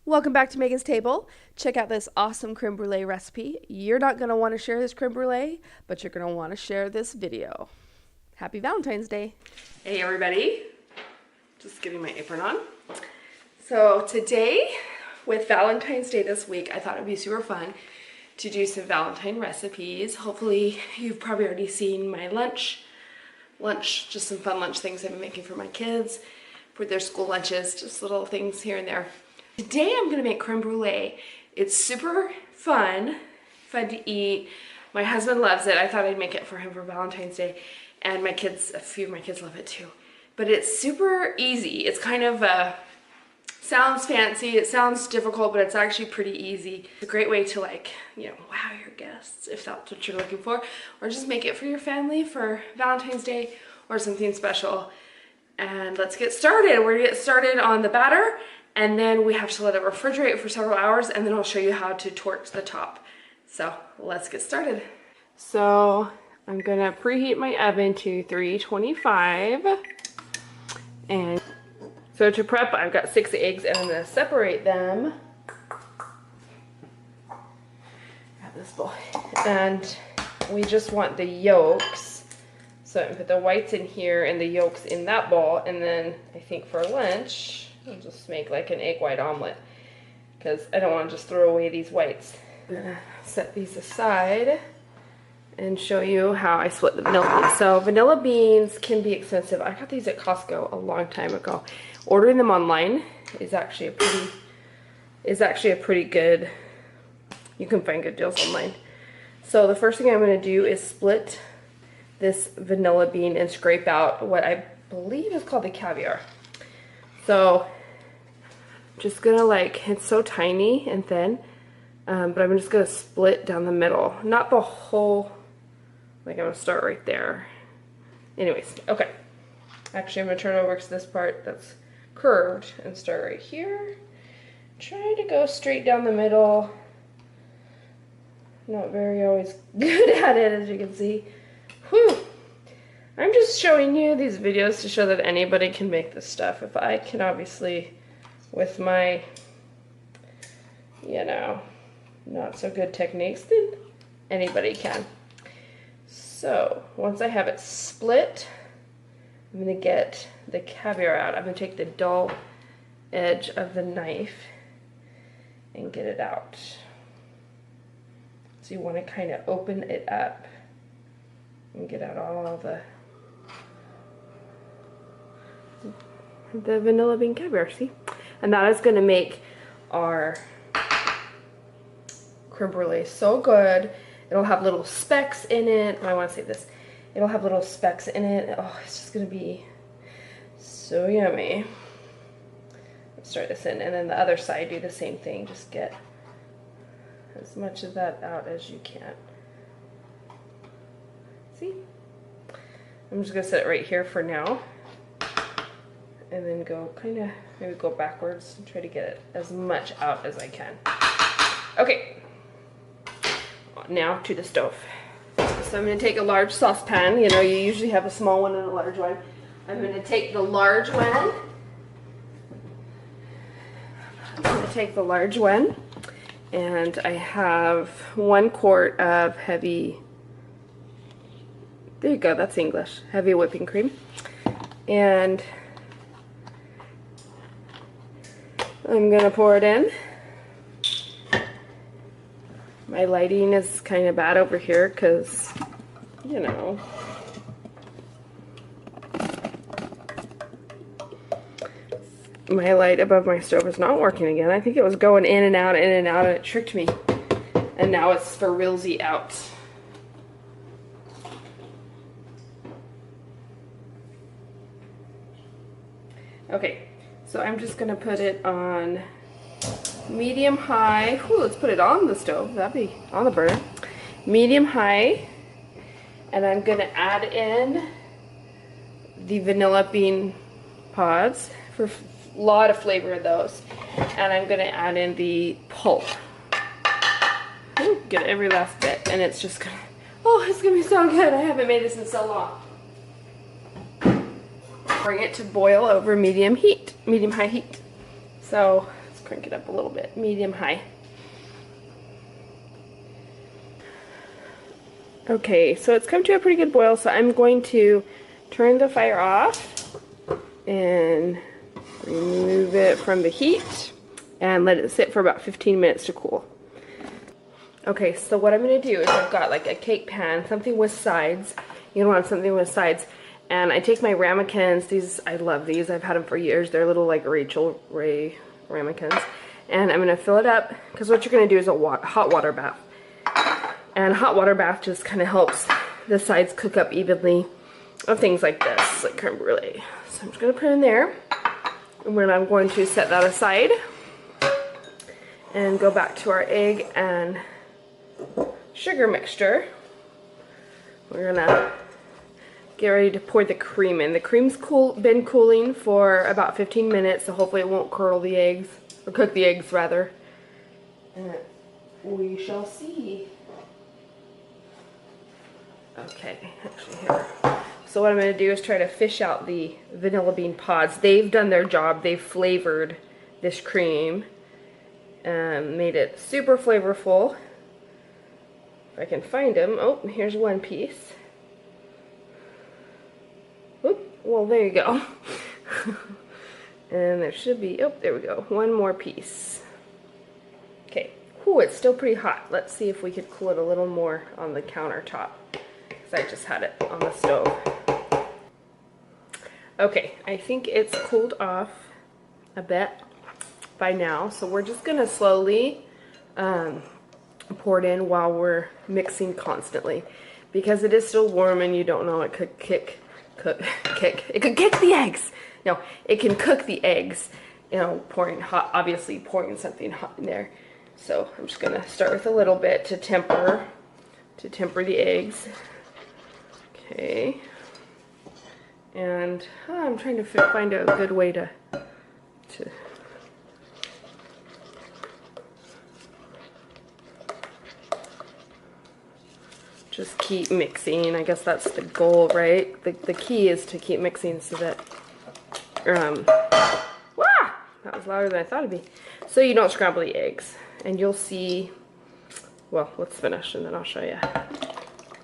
Welcome back to Megan's Table. Check out this awesome creme brulee recipe. You're not going to want to share this creme brulee, but you're going to want to share this video. Happy Valentine's Day. Hey everybody, just getting my apron on. So today, with Valentine's Day this week, I thought it would be super fun to do some Valentine recipes. Hopefully you've probably already seen my lunch, just some fun lunch things I've been making for my kids, for their school lunches, just little things here and there. Today I'm gonna make creme brulee. It's super fun to eat. My husband loves it. I thought I'd make it for him for Valentine's Day, and my kids, a few of my kids love it too. But it's super easy. It's kind of sounds fancy, it sounds difficult, but it's actually pretty easy. It's a great way to, like, you know, wow your guests if that's what you're looking for, or just make it for your family for Valentine's Day or something special. And let's get started. We're gonna get started on the batter, and then we have to let it refrigerate for several hours, and then I'll show you how to torch the top. So let's get started. So I'm gonna preheat my oven to 325, and so to prep, I've got 6 eggs, and I'm gonna separate them. Grab this bowl, and we just want the yolks. So I can put the whites in here and the yolks in that bowl, and then I think for lunch I'll just make like an egg white omelet, because I don't want to just throw away these whites. I'm gonna set these aside and show you how I split the vanilla beans. So vanilla beans can be expensive. I got these at Costco a long time ago. Ordering them online is actually a pretty good, you can find good deals online. So the first thing I'm gonna do is split this vanilla bean and scrape out what I believe is called the caviar. So just gonna, like, it's so tiny and thin, but I'm just gonna split down the middle, not the whole, like I'm gonna start right there. Anyways, okay. Actually, I'm gonna turn over to this part that's curved and start right here. Try to go straight down the middle. Not very always good at it, as you can see. Whew. I'm just showing you these videos to show that anybody can make this stuff. If I can, obviously, with my, you know, not so good techniques, then anybody can. So once I have it split, I'm gonna get the caviar out. I'm gonna take the dull edge of the knife and get it out. So you want to kind of open it up and get out all the vanilla bean caviar, see? And that is going to make our creme brulee so good. It'll have little specks in it. I want to say this. It'll have little specks in it. Oh, it's just going to be so yummy. Let's start this in, and then the other side, do the same thing. Just get as much of that out as you can. See? I'm just going to set it right here for now, and then go kind of, maybe go backwards and try to get it as much out as I can. Okay, now to the stove. So I'm going to take a large saucepan. You know, you usually have a small one and a large one. I'm going to take the large one. And I have 1 quart of heavy, there you go, that's English, heavy whipping cream. And I'm gonna pour it in. My lighting is kind of bad over here because, you know, my light above my stove is not working again. I think it was going in and out, and it tricked me. And now it's for realsy out. Okay, so I'm just gonna put it on medium high. Ooh, let's put it on the stove. That'd be on the burner. Medium high. And I'm gonna add in the vanilla bean pods for a lot of flavor of those. And I'm gonna add in the pulp. Ooh, get every last bit, and it's just gonna, oh, it's gonna be so good. I haven't made this in so long. Bring it to boil over medium high heat. So let's crank it up a little bit, medium high. Okay, so it's come to a pretty good boil, so I'm going to turn the fire off and remove it from the heat and let it sit for about 15 minutes to cool. Okay, so what I'm going to do is I've got like a cake pan, something with sides. You don't want something with sides. And I take my ramekins. These, I love these. I've had them for years. They're little like Rachel Ray ramekins. And I'm going to fill it up because what you're going to do is a hot water bath. And hot water bath just kind of helps the sides cook up evenly of things like this, like creme brulee. So I'm just going to put it in there. And then I'm going to set that aside and go back to our egg and sugar mixture. We're gonna get ready to pour the cream in. The cream's been cooling for about 15 minutes, so hopefully it won't curdle the eggs, or cook the eggs rather. And we shall see. Okay, actually here. So what I'm gonna do is try to fish out the vanilla bean pods. They've done their job. They've flavored this cream and made it super flavorful. If I can find them. Oh, here's one piece. Oop, well, there you go. And there should be, oh, there we go. One more piece. Okay. Ooh, it's still pretty hot. Let's see if we could cool it a little more on the countertop, because I just had it on the stove. Okay, I think it's cooled off a bit by now, so we're just gonna slowly pour it in while we're mixing constantly, because it is still warm and you don't know, it could it could kick the eggs. No, it can cook the eggs, you know, pouring hot, obviously pouring something hot in there. So I'm just gonna start with a little bit to temper the eggs. Okay, and I'm trying to find a good way to just keep mixing. I guess that's the goal, right? The key is to keep mixing so that, that was louder than I thought it'd be. So you don't scramble the eggs. And you'll see, well, let's finish and then I'll show you.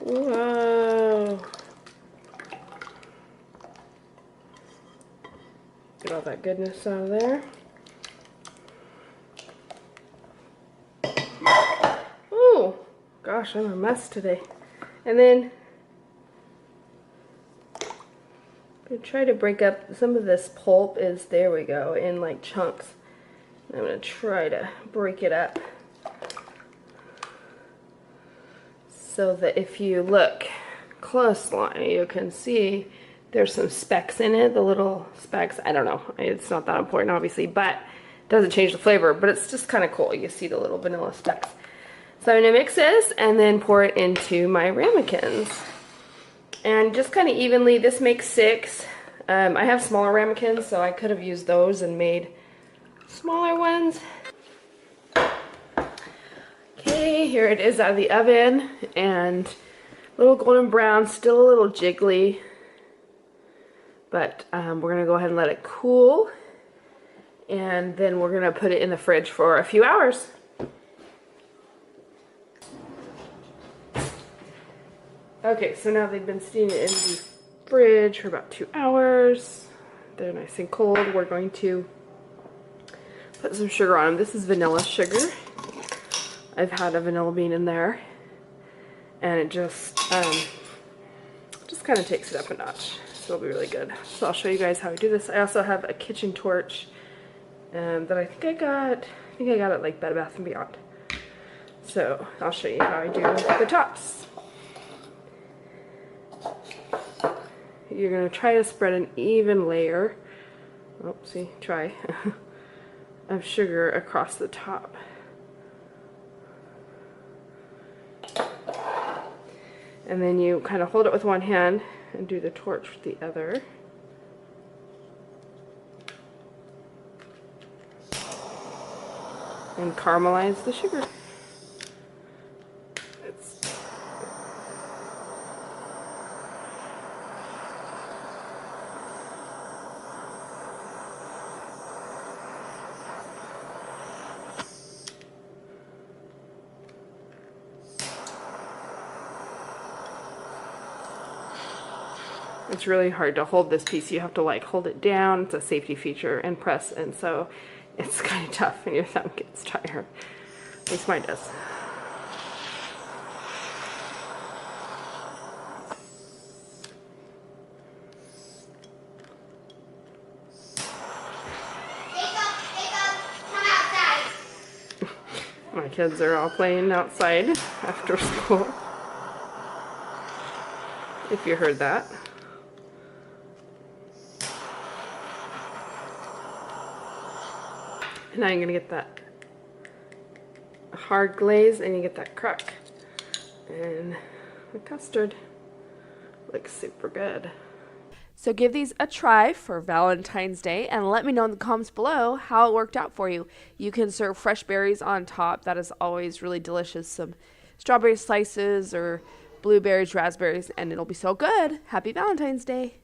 Whoa. Get all that goodness out of there. Ooh, gosh, I'm a mess today. And then I'm going to try to break up some of this pulp is, there we go, in like chunks. I'm going to try to break it up so that if you look closely, you can see there's some specks in it, the little specks. I don't know, it's not that important obviously, but it doesn't change the flavor, but it's just kind of cool. You see the little vanilla specks. So I'm going to mix this and then pour it into my ramekins. And just kind of evenly, this makes 6. I have smaller ramekins, so I could have used those and made smaller ones. Okay, here it is out of the oven, and a little golden brown, still a little jiggly, but we're going to go ahead and let it cool, and then we're going to put it in the fridge for a few hours. Okay, so now they've been steaming in the fridge for about 2 hours. They're nice and cold. We're going to put some sugar on them. This is vanilla sugar. I've had a vanilla bean in there, and it just kind of takes it up a notch. So it'll be really good. So I'll show you guys how I do this. I also have a kitchen torch that I think I got at like Bed Bath & Beyond. So I'll show you how I do the tops. You're going to try to spread an even layer, of sugar across the top. And then you kind of hold it with one hand and do the torch with the other. And caramelize the sugar. It's really hard to hold this piece. You have to like hold it down. It's a safety feature and press, and so it's kind of tough and your thumb gets tired. At least mine does. My kids are all playing outside after school, if you heard that. And now you're going to get that hard glaze and you get that crack. And the custard looks super good. So give these a try for Valentine's Day and let me know in the comments below how it worked out for you. You can serve fresh berries on top. That is always really delicious. Some strawberry slices or blueberries, raspberries, and it'll be so good. Happy Valentine's Day.